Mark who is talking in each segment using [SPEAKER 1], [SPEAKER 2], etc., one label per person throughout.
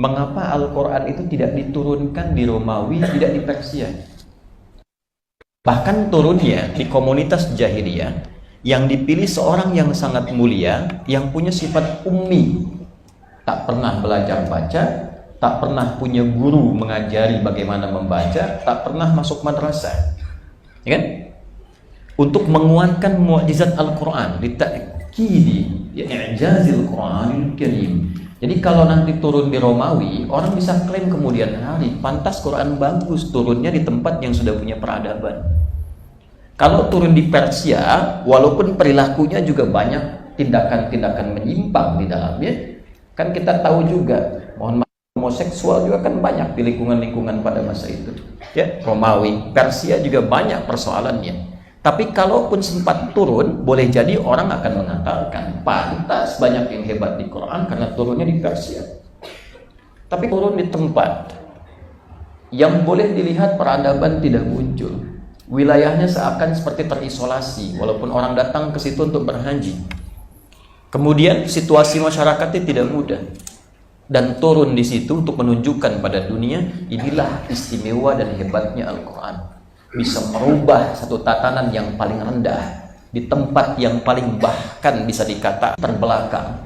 [SPEAKER 1] Mengapa Al-Quran itu tidak diturunkan di Romawi, tidak di Persia? Bahkan turunnya di komunitas jahiliyah, yang dipilih seorang yang sangat mulia, yang punya sifat ummi, tak pernah belajar baca, tak pernah punya guru mengajari bagaimana membaca, tak pernah masuk madrasah, ya kan? Untuk menguatkan mukjizat Al-Quran, ditakidi i'jazil Quranil Karim. Jadi kalau nanti turun di Romawi, orang bisa klaim kemudian hari, pantas Quran bagus, turunnya di tempat yang sudah punya peradaban. Kalau turun di Persia, walaupun perilakunya juga banyak tindakan-tindakan menyimpang di dalamnya, kan kita tahu juga, mohon maaf, homoseksual juga kan banyak di lingkungan-lingkungan pada masa itu. Ya, Romawi, Persia juga banyak persoalannya. Tapi kalaupun sempat turun, boleh jadi orang akan mengatakan pantas banyak yang hebat di Quran karena turunnya di Persia. Tapi turun di tempat yang boleh dilihat peradaban tidak muncul, wilayahnya seakan seperti terisolasi walaupun orang datang ke situ untuk berhaji. Kemudian situasi masyarakatnya tidak mudah, dan turun di situ untuk menunjukkan pada dunia inilah istimewa dan hebatnya Al-Quran. Bisa merubah satu tatanan yang paling rendah di tempat yang paling bahkan bisa dikata terbelakang,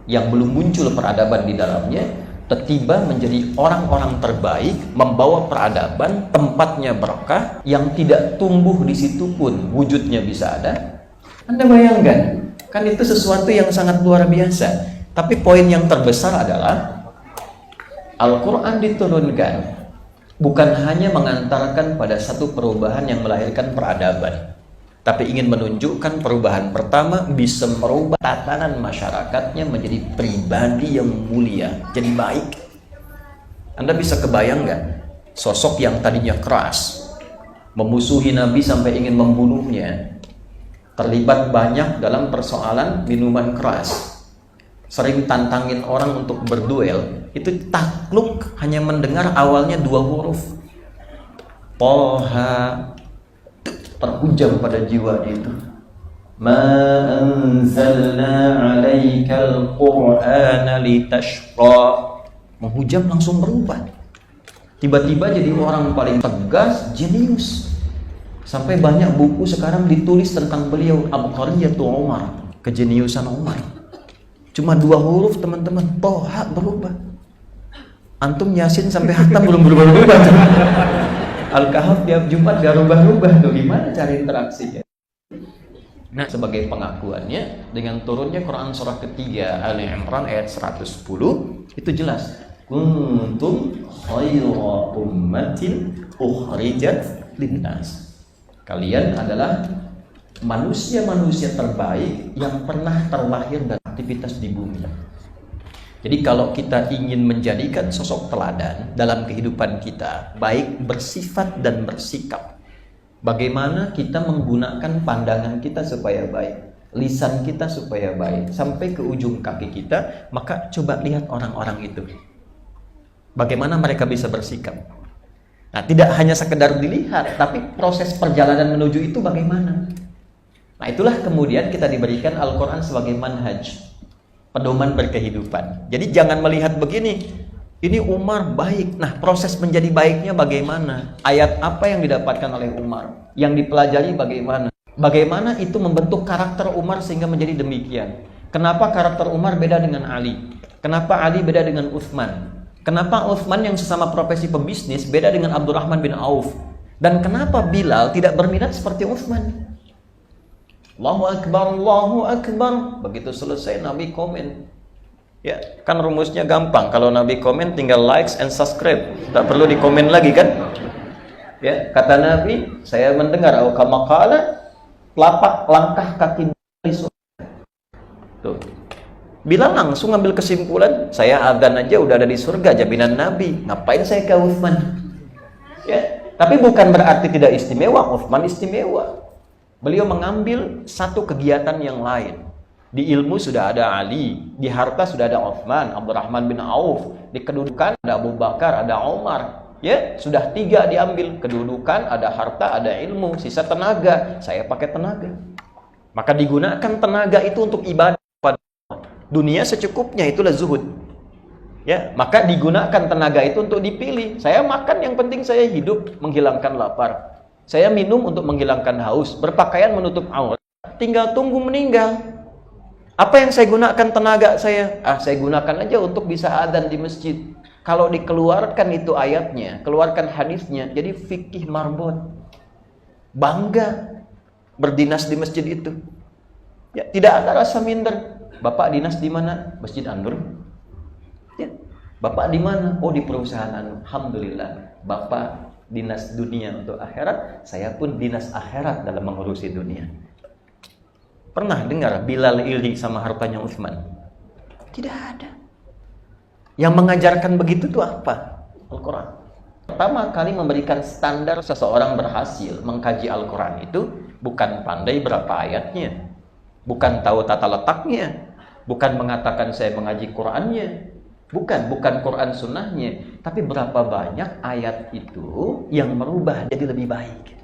[SPEAKER 1] yang belum muncul peradaban di dalamnya, tiba-tiba menjadi orang-orang terbaik, membawa peradaban, tempatnya berkah, yang tidak tumbuh di situ pun wujudnya bisa ada. Anda bayangkan, kan itu sesuatu yang sangat luar biasa. Tapi poin yang terbesar adalah Al-Quran diturunkan bukan hanya mengantarkan pada satu perubahan yang melahirkan peradaban, tapi ingin menunjukkan perubahan pertama bisa merubah tatanan masyarakatnya menjadi pribadi yang mulia, jadi baik. Anda bisa kebayang nggak? Sosok yang tadinya keras, memusuhi Nabi sampai ingin membunuhnya, terlibat banyak dalam persoalan minuman keras, sering tantangin orang untuk berduel, itu takluk hanya mendengar awalnya 2 huruf Toha, terhujam pada jiwa itu. Ma anzalna 'alaikal Qur'ana litashqa. Menghujam langsung berubah. Tiba-tiba jadi orang paling tegas, jenius. Sampai banyak buku sekarang ditulis tentang beliau, Abqariyatu Umar, kejeniusan Umar. Cuma 2 huruf teman-teman, Toha berubah. Antum Yasin sampai Hatam belum berubah-ubah. Al-Kahf tiap Jumat gak rubah-rubah tuh, gimana cari interaksinya? Nah, sebagai pengakuannya dengan turunnya Quran surah ketiga Ali Imran ayat 110 itu jelas, kuntum khayra ummatin ukhrijat linnas. Kalian adalah manusia-manusia terbaik yang pernah terlahir dan aktivitas di bumi. Jadi kalau kita ingin menjadikan sosok teladan dalam kehidupan kita, baik bersifat dan bersikap, bagaimana kita menggunakan pandangan kita supaya baik, lisan kita supaya baik, sampai ke ujung kaki kita, maka coba lihat orang-orang itu, bagaimana mereka bisa bersikap. Nah, tidak hanya sekedar dilihat, tapi proses perjalanan menuju itu bagaimana. Nah, itulah kemudian kita diberikan Al-Quran sebagai manhaj, pedoman berkehidupan. Jadi jangan melihat begini, ini Umar baik. Nah, proses menjadi baiknya bagaimana? Ayat apa yang didapatkan oleh Umar? Yang dipelajari bagaimana? Bagaimana itu membentuk karakter Umar sehingga menjadi demikian? Kenapa karakter Umar beda dengan Ali? Kenapa Ali beda dengan Utsman? Kenapa Utsman yang sesama profesi pebisnis beda dengan Abdurrahman bin Auf? Dan kenapa Bilal tidak berminat seperti Utsman? Allahu Akbar, Allahu Akbar. Begitu selesai Nabi komen. Ya, kan rumusnya gampang. Kalau Nabi komen tinggal likes and subscribe. Tak perlu dikomen lagi kan? Ya, kata Nabi, saya mendengar kama qala, telapak langkah kaki di surga. Tuh. Bilal langsung ambil kesimpulan, saya adzan aja udah ada di surga, jaminan Nabi. Ngapain saya ke Utsman? Ya, tapi bukan berarti tidak istimewa. Utsman istimewa. Beliau mengambil satu kegiatan yang lain. Di ilmu sudah ada Ali, di harta sudah ada Utsman, Abdurrahman bin Auf, di kedudukan ada Abu Bakar, ada Umar. Ya, sudah 3 diambil. Kedudukan, ada harta, ada ilmu, sisa tenaga. Saya pakai tenaga. Maka digunakan tenaga itu untuk ibadah pada dunia secukupnya, itulah zuhud. Ya, maka digunakan tenaga itu untuk dipilih. Saya makan, yang penting saya hidup, menghilangkan lapar. Saya minum untuk menghilangkan haus, berpakaian menutup aurat, tinggal tunggu meninggal. Apa yang saya gunakan tenaga saya? Saya gunakan aja untuk bisa adzan di masjid. Kalau dikeluarkan itu ayatnya, keluarkan hadisnya, jadi fikih marbot. Bangga berdinas di masjid itu. Ya, tidak ada rasa minder. Bapak dinas di mana? Masjid Anur. Ya. Bapak di mana? Oh, di perusahaan Anur. Alhamdulillah. Bapak dinas dunia untuk akhirat, saya pun dinas akhirat dalam mengurusi dunia. Pernah dengar Bilal iri sama hartanya Utsman? Tidak ada. Yang mengajarkan begitu itu apa? Al-Quran. Pertama kali memberikan standar seseorang berhasil mengkaji Al-Quran itu bukan pandai berapa ayatnya, bukan tahu tata letaknya, bukan mengatakan saya mengaji Qurannya, bukan Quran sunnahnya, tapi berapa banyak ayat itu yang merubah jadi lebih baik.